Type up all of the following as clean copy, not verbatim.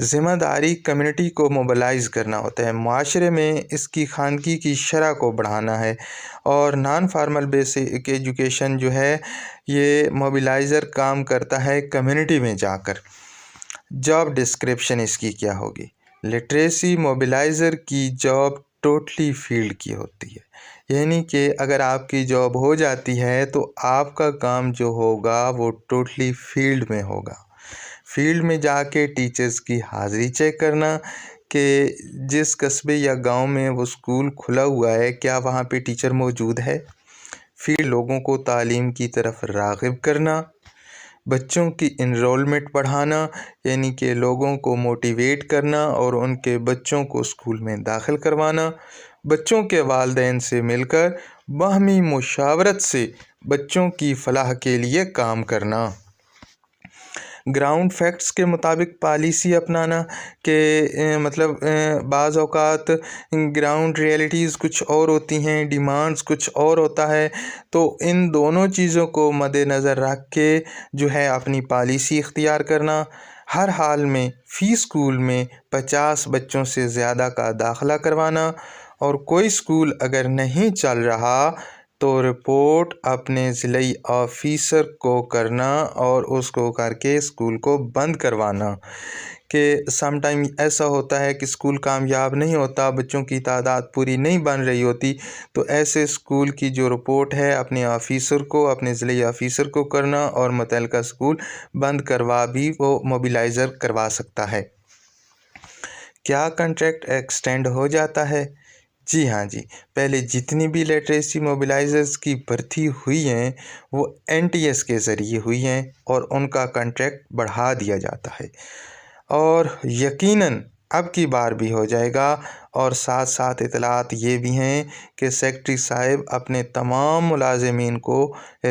ذمہ داری کمیونٹی کو موبلائز کرنا ہوتا ہے، معاشرے میں اس کی خواندگی کی شرح کو بڑھانا ہے، اور نان فارمل بیسک ایجوکیشن جو ہے یہ موبلائزر کام کرتا ہے کمیونٹی میں جا کر۔ جاب ڈسکرپشن اس کی کیا ہوگی؟ لٹریسی موبلائزر کی جاب ٹوٹلی فیلڈ کی ہوتی ہے، یعنی کہ اگر آپ کی جاب ہو جاتی ہے تو آپ کا کام جو ہوگا وہ ٹوٹلی فیلڈ میں ہوگا۔ فیلڈ میں جا کے ٹیچرز کی حاضری چیک کرنا کہ جس قصبے یا گاؤں میں وہ اسکول کھلا ہوا ہے کیا وہاں پہ ٹیچر موجود ہے۔ فیلڈ لوگوں کو تعلیم کی طرف راغب کرنا، بچوں کی انرولمنٹ بڑھانا، یعنی کہ لوگوں کو موٹیویٹ کرنا اور ان کے بچوں کو اسکول میں داخل کروانا، بچوں کے والدین سے مل کر باہمی مشاورت سے بچوں کی فلاح کے لیے کام کرنا۔ گراؤنڈ فیکٹس کے مطابق پالیسی اپنانا کہ بعض اوقات گراؤنڈ ریئلٹیز کچھ اور ہوتی ہیں، ڈیمانڈز کچھ اور ہوتا ہے، تو ان دونوں چیزوں کو مد نظر رکھ کے جو ہے اپنی پالیسی اختیار کرنا۔ ہر حال میں فی اسکول میں 50 بچوں سے زیادہ کا داخلہ کروانا، اور کوئی اسکول اگر نہیں چل رہا تو رپورٹ اپنے ضلعی آفیسر کو کرنا اور اس کو کر کے اسکول کو بند کروانا۔ کہ سم ٹائم ایسا ہوتا ہے کہ اسکول کامیاب نہیں ہوتا، بچوں کی تعداد پوری نہیں بن رہی ہوتی، تو ایسے اسکول کی جو رپورٹ ہے اپنے آفیسر کو، اپنے ضلعی آفیسر کو کرنا، اور متعلقہ اسکول بند کروا بھی وہ موبلائزر کروا سکتا ہے۔ کیا کنٹریکٹ ایکسٹینڈ ہو جاتا ہے؟ جی ہاں جی، پہلے جتنی بھی لٹریسی موبلائزرز کی بھرتی ہوئی ہیں وہ NTS کے ذریعے ہوئی ہیں، اور ان کا کنٹریکٹ بڑھا دیا جاتا ہے، اور یقیناً اب کی بار بھی ہو جائے گا۔ اور ساتھ ساتھ اطلاعات یہ بھی ہیں کہ سیکرٹری صاحب اپنے تمام ملازمین کو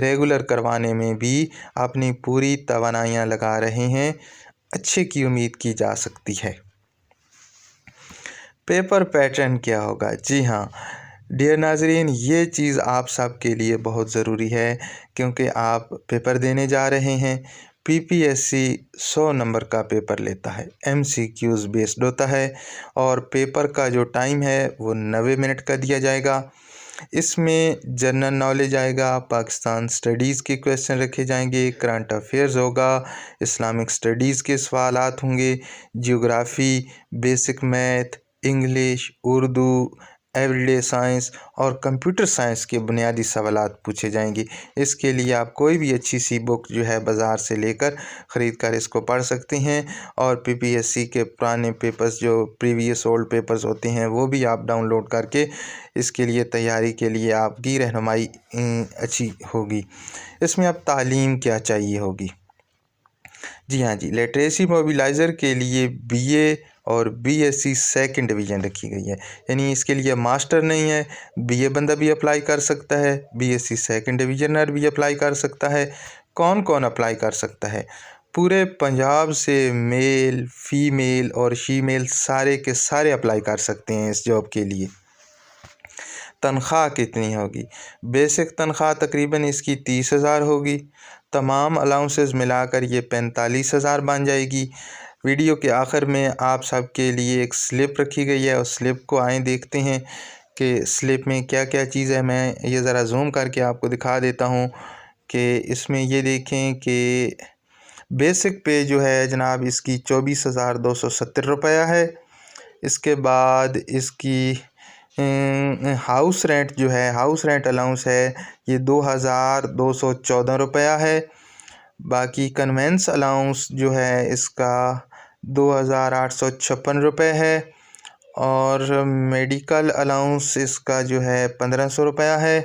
ریگولر کروانے میں بھی اپنی پوری توانائیاں لگا رہے ہیں، اچھے کی امید کی جا سکتی ہے۔ پیپر پیٹرن کیا ہوگا؟ جی ہاں ڈیئر ناظرین، یہ چیز آپ سب کے لیے بہت ضروری ہے، کیونکہ آپ پیپر دینے جا رہے ہیں۔ PPSC 100 نمبر کا پیپر لیتا ہے، MCQs بیسڈ ہوتا ہے، اور پیپر کا جو ٹائم ہے وہ 90 منٹ کا دیا جائے گا۔ اس میں جنرل نالج آئے گا، پاکستان سٹڈیز کے کویسچن رکھے جائیں گے، کرنٹ افیئرز ہوگا، اسلامک سٹڈیز کے سوالات ہوں گے، geography, basic math, English, Urdu, every day science اور کمپیوٹر سائنس کے بنیادی سوالات پوچھے جائیں گے۔ اس کے لیے آپ کوئی بھی اچھی سی بک جو ہے بازار سے لے کر خرید کر اس کو پڑھ سکتے ہیں، اور PPSC کے پرانے پیپرز جو پریویس اولڈ پیپرز ہوتے ہیں وہ بھی آپ ڈاؤن لوڈ کر کے اس کے لیے تیاری کے لیے آپ کی رہنمائی اچھی ہوگی۔ اس میں اب تعلیم کیا چاہیے ہوگی؟ جی ہاں جی، لٹریسی موبلائزر کے لیے BA اور BSc سیکنڈ ڈویژن رکھی گئی ہے، یعنی اس کے لیے ماسٹر نہیں ہے، BA بندہ بھی اپلائی کر سکتا ہے، BSc سیکنڈ ڈویژنر بھی اپلائی کر سکتا ہے۔ کون کون اپلائی کر سکتا ہے؟ پورے پنجاب سے میل، فیمیل اور شیمیل سارے کے سارے اپلائی کر سکتے ہیں اس جاب کے لیے۔ تنخواہ کتنی ہوگی؟ بیسک تنخواہ تقریباً اس کی 30,000 ہوگی، تمام الاؤنسز ملا کر یہ 45,000 بن جائے گی۔ ویڈیو کے آخر میں آپ سب کے لیے ایک سلپ رکھی گئی ہے، اس سلپ کو آئیں دیکھتے ہیں کہ سلپ میں کیا کیا چیز ہے۔ میں یہ ذرا زوم کر کے آپ کو دکھا دیتا ہوں کہ اس میں یہ دیکھیں کہ بیسک پے جو ہے جناب اس کی 24,270 روپیہ ہے۔ اس کے بعد اس کی ہاؤس رینٹ جو ہے، ہاؤس رینٹ الاؤنس ہے، یہ 2,214 روپیہ ہے۔ باقی کنوینس الاؤنس جو ہے اس کا 2,856 روپے ہے، اور میڈیکل الاؤنس اس کا جو ہے 1,500 روپیہ ہے۔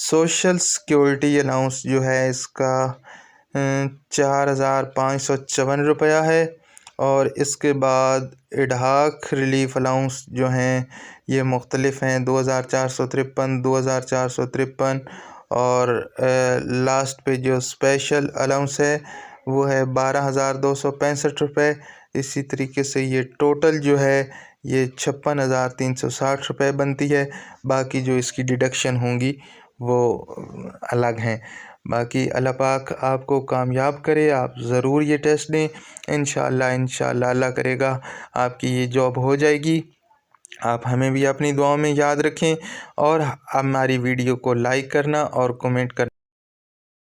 سوشل سیکیورٹی الاؤنس جو ہے اس کا 4,554 روپیہ ہے، اور اس کے بعد ایڈہاک ریلیف الاؤنس جو ہیں یہ مختلف ہیں، 2,453، 2,453، اور لاسٹ پہ جو اسپیشل الاؤنس ہے وہ ہے 12,265 روپے۔ اسی طریقے سے یہ ٹوٹل جو ہے یہ 56,360 روپے بنتی ہے۔ باقی جو اس کی ڈیڈکشن ہوں گی وہ الگ ہیں۔ باقی اللہ پاک آپ کو کامیاب کرے، آپ ضرور یہ ٹیسٹ دیں، انشاءاللہ اللہ کرے گا آپ کی یہ جاب ہو جائے گی۔ آپ ہمیں بھی اپنی دعاؤں میں یاد رکھیں اور ہماری ویڈیو کو لائک کرنا اور کمنٹ کرنا